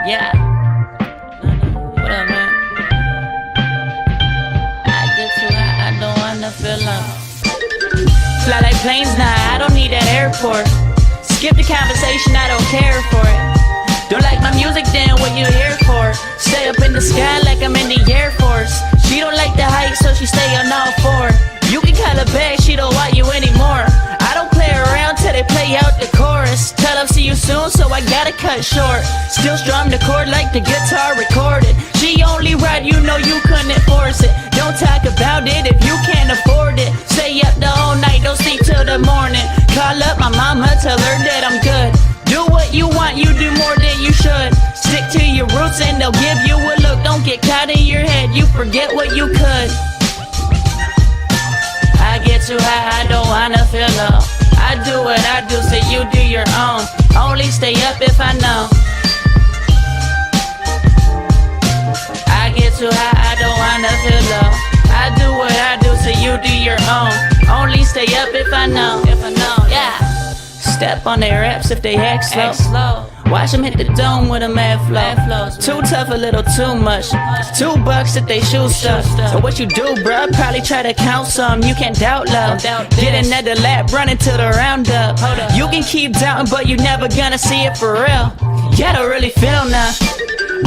Yeah. What up, man? I get too high, I don't wanna feel low. Fly like planes now, I don't need that airport. Skip the conversation, I don't care for it. Don't like my music, then what you here for? Stay up in the sky like I'm in the Air Force. She don't like the height, so she stay on all four. You can call her back, she don't want you anymore. I don't play around till they play out the chorus. Tell them see you soon, so I gotta cut short. Still strum the chord like the guitar recorded. She only ride, you know you couldn't force it. Don't talk about it if you can't afford it. Stay up the whole night, don't sleep till the morning. Call up my mama, tell her that I'm good. Do what you want, you do more than you should. Stick to your roots and they'll give you a look. Don't get caught in your head, you forget what you could. I get too high, I don't wanna feel low. I do what I do, so you do your own. Only stay up if I know. I get too high, I don't wanna feel low. I do what I do, so you do your own. Only stay up if I know. Yeah. Step on their raps if they act slow. Watch them hit the dome with a mad flow. Too tough, a little too much. $2 that they shoot stuff. So what you do, bruh? Probably try to count some. You can't doubt love. Get another lap, running to the roundup. You can keep doubting, but you never gonna see it for real. Gotta really feel now.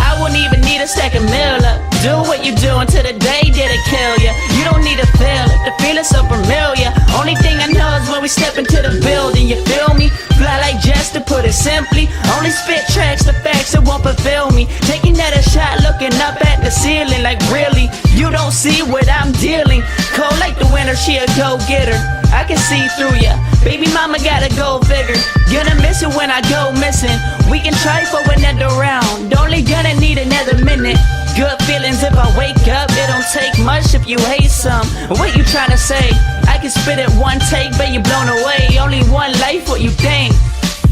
I wouldn't even need a stack of meal up. Do what you do until the day did it kill ya. You don't need to feel it, the feeling's so familiar. Only thing I know is when we step into the building, you feel me? Fly like Jess, to put it simply. Only spit tracks, the facts that won't fulfill me. Taking another shot, looking up at the ceiling like really, you don't see what I'm dealing. Cold like the winter, she a go-getter. I can see through ya. Baby mama gotta go figure. Gonna miss it when I go missing. We can try for another round. Only gonna need another minute. Good feelings if I wake up. It don't take much if you hate some. What you tryna say? I can spit it one take, but you blown away. Only one life, what you think?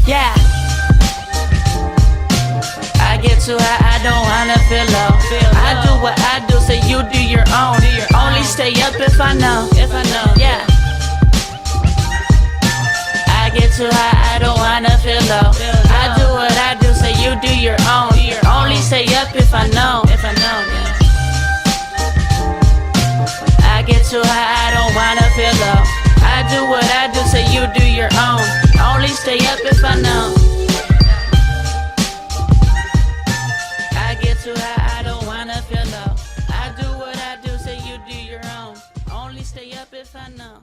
Yeah. I get too high, I don't wanna feel low. I do what I do, so you do your own. Only stay up if I know. Yeah. I get too high, I don't wanna feel low. I do what I do, so you do your own. Only stay up if I know. I get too high, I don't wanna feel low. I do what I do, so you do your own. Only stay up if I know. I get too high, I don't wanna feel low. I do what I do, so you do your own. Only stay up if I know.